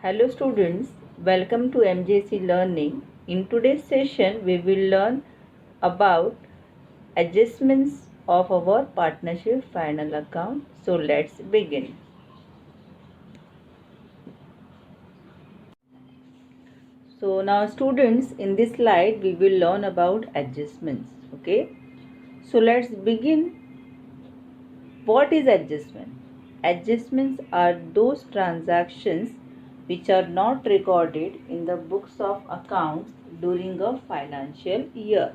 Hello students, welcome to MJC Learning. In today's session, we will learn about adjustments of our partnership final account. So let's begin. So now students, in this slide, we will learn about adjustments. Okay. So let's begin. What is adjustment? Adjustments are those transactions which are not recorded in the books of accounts during a financial year.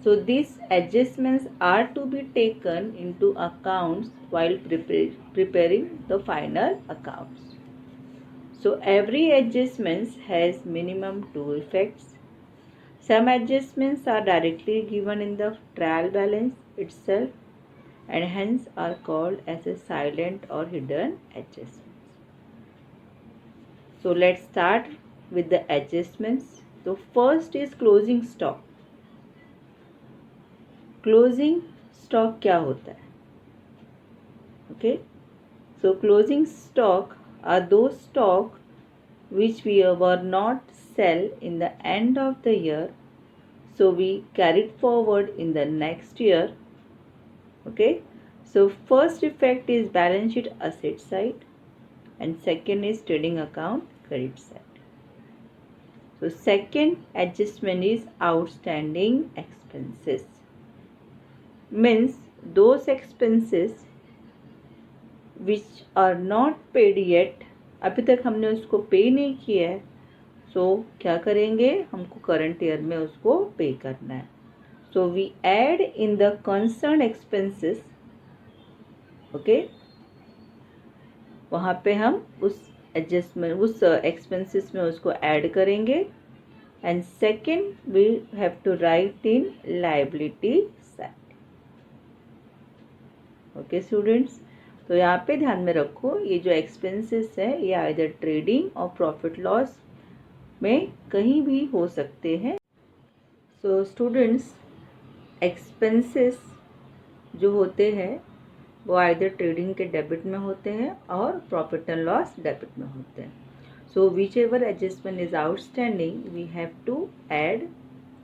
So these adjustments are to be taken into accounts while preparing the final accounts. So every adjustment has minimum two effects. Some adjustments are directly given in the trial balance itself and hence are called as a silent or hidden adjustments. So let's start with the adjustments. So first is closing stock. Closing stock क्या होता है? Okay. So closing stock are those stock which we were not sell in the end of the year. So we carried forward in the next year. Okay. So first effect is balance sheet asset side and second is trading account credit side. So second adjustment is outstanding expenses. Means those expenses which are not paid yet, अभी तक हमने उसको पे नहीं किया है, सो क्या करेंगे, हमको करंट ईयर में उसको पे करना है. So we add in the concern expenses. Okay, वहाँ पे हम उस एडजस्टमेंट उस एक्सपेंसेस में उसको ऐड करेंगे. And second we have to write in liability side. Okay students, तो यहाँ पे ध्यान में रखो, ये जो एक्सपेंसेस है ये आइदर ट्रेडिंग और प्रॉफिट लॉस में कहीं भी हो सकते हैं. सो स्टूडेंट्स, एक्सपेंसेस जो होते हैं वो आइदर ट्रेडिंग के डेबिट में होते हैं और प्रॉफिट एंड लॉस डेबिट में होते हैं. So whichever adjustment is outstanding we have to add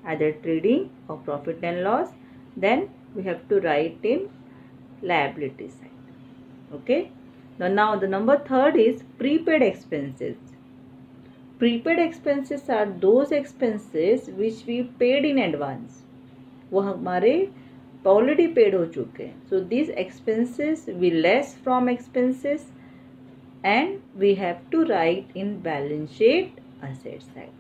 either trading और profit and loss, then we have to write in liability side. Okay, now the number third is prepaid expenses. Prepaid expenses are those expenses which we paid in advance. वो हमारे already paid हो चुके हैं. So these expenses we less from expenses and we have to write in balance sheet asset side.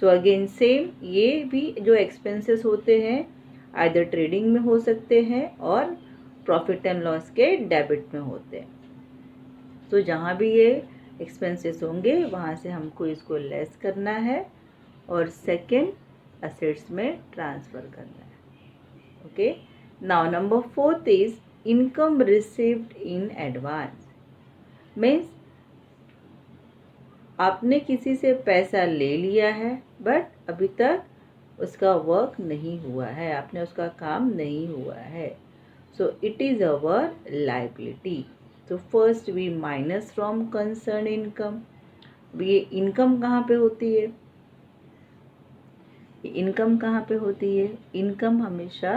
So again same, ये भी जो expenses होते हैं आइदर ट्रेडिंग में हो सकते हैं और प्रॉफिट एंड लॉस के डेबिट में होते हैं. तो जहाँ भी ये एक्सपेंसेस होंगे वहाँ से हमको इसको लेस करना है और सेकेंड असेट्स में ट्रांसफ़र करना है. Okay, now number fourth is income received in advance. Means आपने किसी से पैसा ले लिया है बट अभी तक उसका वर्क नहीं हुआ है, आपने उसका काम नहीं हुआ है. So it is our liability. So first we minus from concerned income. ये इनकम कहाँ पे होती है? इनकम कहाँ पे होती है? इनकम हमेशा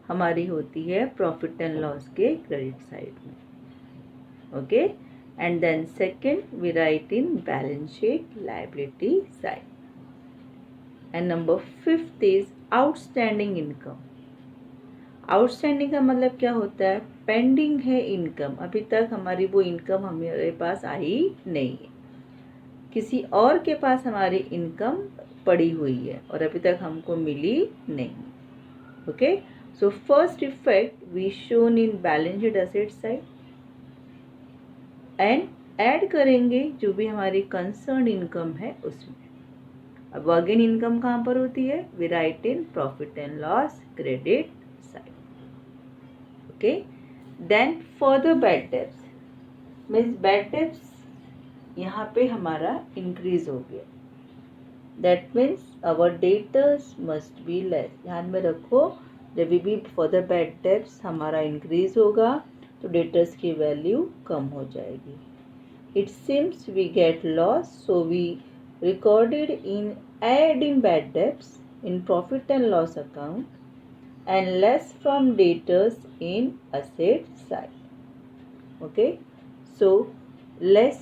हमारी होती है प्रॉफिट एंड लॉस के क्रेडिट साइड में. Okay, and then second we write in balance sheet liability side. And number fifth is outstanding income. Outstanding का मतलब क्या होता है? पेंडिंग है इनकम, अभी तक हमारी वो इनकम हमारे पास आई नहीं है, किसी और के पास हमारी इनकम पड़ी हुई है और अभी तक हमको मिली नहीं. Okay, so first effect we shown in balance sheet asset side and add करेंगे जो भी हमारी कंसर्न इनकम है उसमें. अब अगेन इनकम कहाँ पर होती है? We write in profit and loss credit side. Okay, then further bad debts means bad debts यहाँ पे हमारा increase हो गया. That means our debtors must be less. ध्यान में रखो, जब भी further bad debts हमारा increase होगा तो debtors की वैल्यू कम हो जाएगी. it seems we get lost, so we recorded in add in bad debts in profit and loss account and less from debtors in asset side. Okay, so less.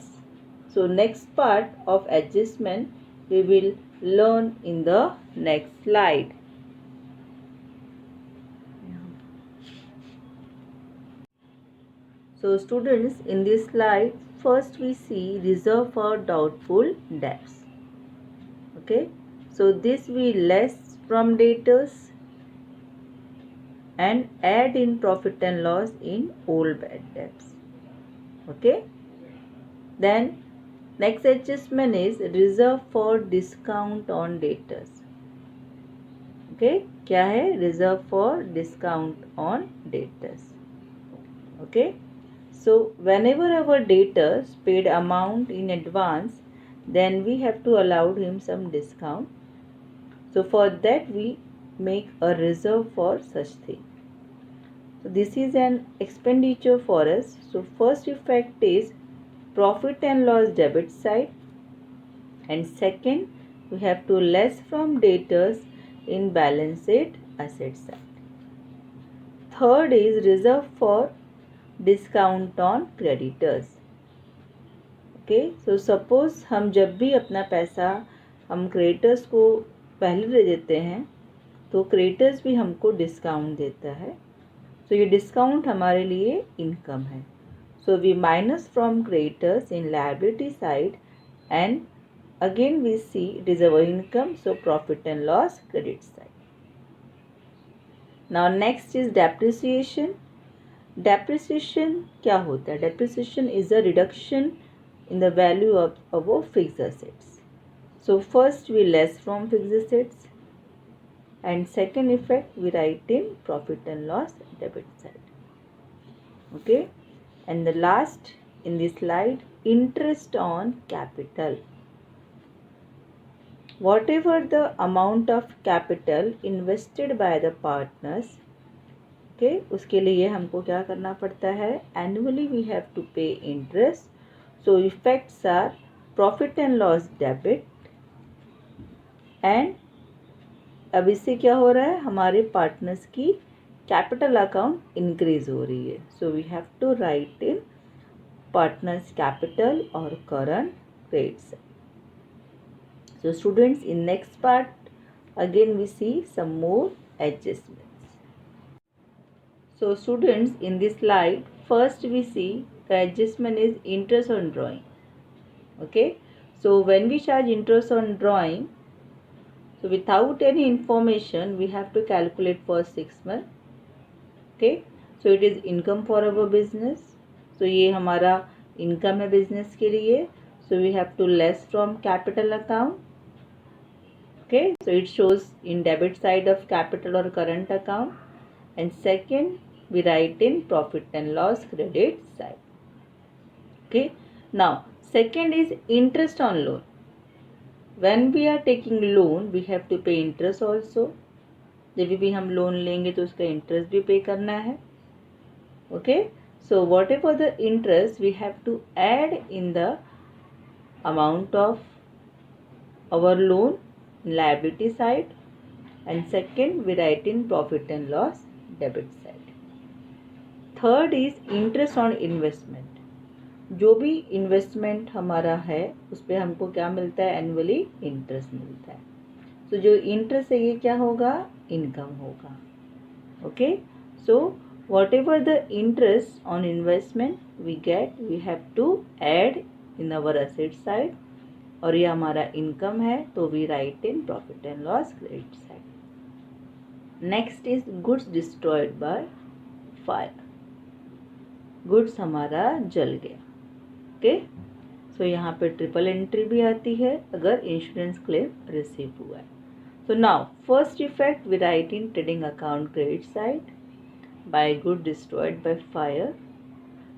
So next part of adjustment we will learn in the next slide. So students, in this slide, first we see reserve for doubtful debts. Okay, so this we less from debtors and add in profit and loss in all bad debts. Okay, then next adjustment is reserve for discount on debtors. Okay, क्या है? Reserve for discount on debtors. Okay, so whenever our debtors paid amount in advance, then we have to allow him some discount. So for that we make a reserve for such thing. So this is an expenditure for us. So first effect is profit and loss debit side, and second we have to less from debtors in balance sheet asset side. Third is reserve for discount on creditors. Okay, so suppose हम जब भी अपना पैसा हम creditors को पहले दे देते हैं तो क्रेडिटर्स भी हमको डिस्काउंट देता है. सो ये डिस्काउंट हमारे लिए इनकम है. So we minus from creditors in liability side and again we see it is our income. So profit and loss credit side. Now next is depreciation. Depreciation क्या होता है? Depreciation is a reduction in the value of our fixed assets. So first we less from fixed assets and second effect we write in profit and loss debit side. Okay, and the last in this slide, interest on capital. Whatever the amount of capital invested by the partners, okay, उसके लिए हमको क्या करना पड़ता है? Annually we have to pay interest. So effects are profit and loss debit and अब इससे क्या हो रहा है? हमारे पार्टनर्स की कैपिटल अकाउंट इंक्रीज हो रही है. So we have to write in partners capital और current credits. So students, in next part again we see some more adjustments. So students, in this slide first we see the adjustment is interest on drawing. Okay, so when we charge interest on drawing, so without any information we have to calculate for 6 months. Okay, so it is income for our business. So ये हमारा income है business के लिए. So we have to less from capital account. Okay, so it shows in debit side of capital or current account, and second we write in profit and loss credit side. Okay, now second is interest on loan. When we are taking loan we have to pay interest also. जब भी हम loan लेंगे तो उसका interest भी pay करना है. Okay, so whatever the interest we have to add in the amount of our loan in liability side, and second we write in profit and loss debit side. Third is interest on investment. जो भी investment हमारा है उस पर हमको क्या मिलता है? एनुअली इंटरेस्ट मिलता है. तो जो इंटरेस्ट है ये क्या होगा? इनकम होगा. Okay, so whatever the interest on investment we get we have to add in our asset side, और ये हमारा इनकम है तो we write in profit and loss credit side. Next is goods destroyed by fire. Goods हमारा जल गया. Okay, सो यहाँ पे ट्रिपल एंट्री भी आती है अगर इंश्योरेंस क्लेम रिसीव हुआ है. So now first effect we write in trading account credit side by good destroyed by fire.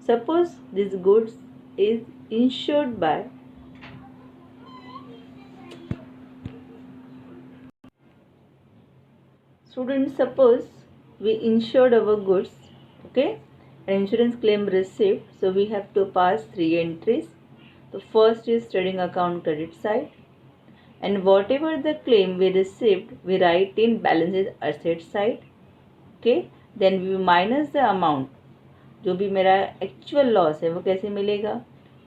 Suppose this goods is insured by students, suppose we insured our goods, okay, and insurance claim received, so we have to pass 3 entries. तो first is trading account credit side, and whatever the claim we received we write in balances asset side. Okay, then we minus the amount, जो भी मेरा actual loss है वो कैसे मिलेगा,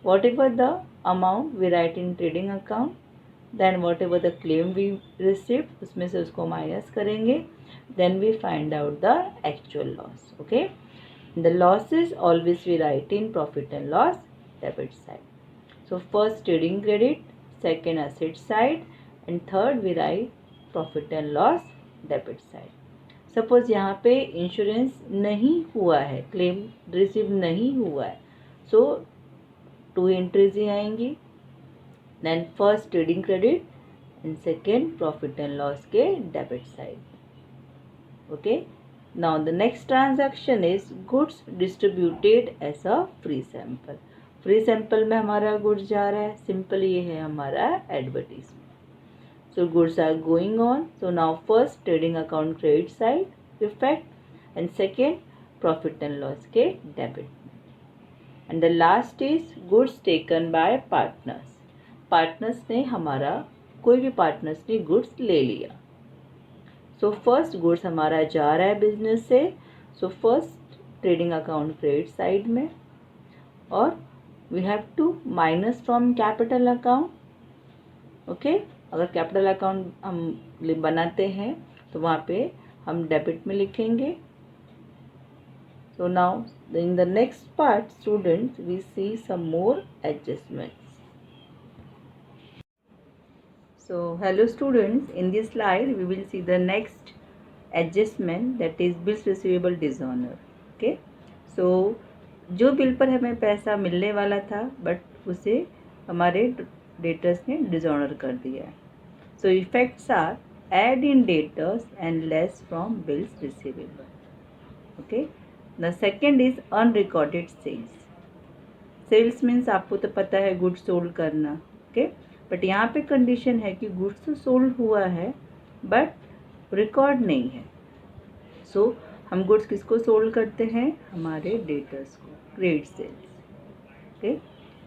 whatever the amount we write in trading account, then whatever the claim we received उसमें से उसको माइनस करेंगे, then we find out the actual loss. Okay, the losses always we write in profit and loss debit side. So first trading credit, second asset side, and third we write profit and loss debit side. Suppose यहाँ पे insurance नहीं हुआ है, claim receive नहीं हुआ है, सो 2 entries ही आएंगी, then first trading credit and second profit and loss के debit side. Okay, now the next transaction is goods distributed as a free sample. Free sample में हमारा गुड्स जा रहा है, सिंपल ये है हमारा advertisement. So goods are going on. So now first trading account credit side effect and second profit and loss के debit. And the last is goods taken by partners. Partners ने हमारा, कोई भी पार्टनर्स ने goods ले लिया. So first goods हमारा जा रहा है बिजनेस से, so first trading account credit side में, और we have to minus from capital account. Okay, अगर कैपिटल अकाउंट हम बनाते हैं तो वहाँ पे हम डेबिट में लिखेंगे. So now in the next part students we see some more adjustments. So hello students, in this slide we will see the next adjustment, that is bills receivable dishonor. Okay, so जो bill पर हमें पैसा मिलने वाला था but उसे हमारे debtors ने डिसऑनर कर दिया है. So effects are add in debtors and less from bills receivable. Okay, the second is unrecorded sales. Sales means आपको तो पता है गुड्स सोल्ड करना. ओके, बट यहाँ पे कंडीशन है कि गुड्स तो सोल्ड हुआ है बट रिकॉर्ड नहीं है. सो हम गुड्स किसको सोल्ड करते हैं, हमारे डेटर्स को, credit sales. Okay,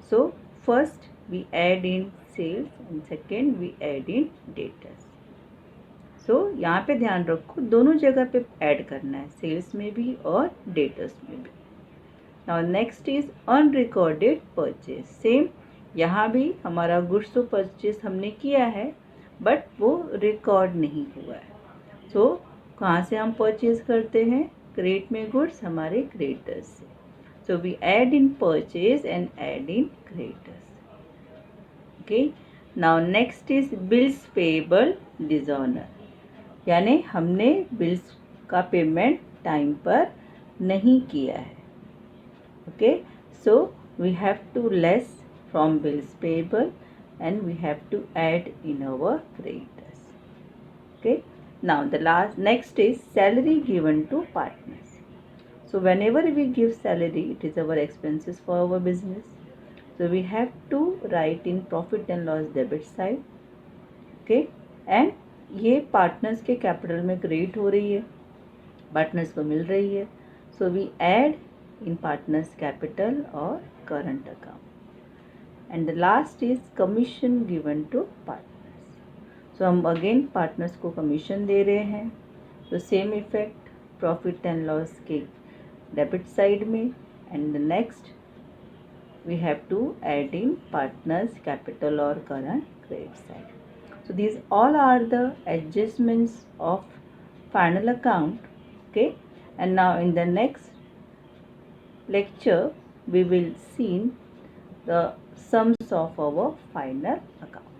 so first we add in sales and second we add in debtors. So यहाँ पे ध्यान रखो दोनों जगह पे ऐड करना है, सेल्स में भी और डेटर्स में भी. Now next is unrecorded purchase. Same यहाँ भी हमारा गुड्स तो परचेज हमने किया है बट वो रिकॉर्ड नहीं हुआ है. सो कहाँ से हम परचेज करते हैं, क्रेडिट में गुड्स हमारे क्रेडिटर्स से. So we add in purchase and add in creditors. Okay, now next is bills payable dishonour. यानी हमने बिल्स का पेमेंट टाइम पर नहीं किया है. Okay, so we have to less from bills payable and we have to add in our creditors. Okay, now the next is salary given to partners. So whenever we give salary, it is our expenses for our business, so we have to write in profit and loss debit side. Okay, and ये partners के capital में credit हो रही है, partners को मिल रही है, so we add in partners capital और current account. And the last is commission given to partners. So हम again partners को commission दे रहे हैं, तो same effect profit and loss के debit side में, and the next we have to add in partners capital or current credit side. So these all are the adjustments of final account. Okay, and now in the next lecture we will see the sums of our final account.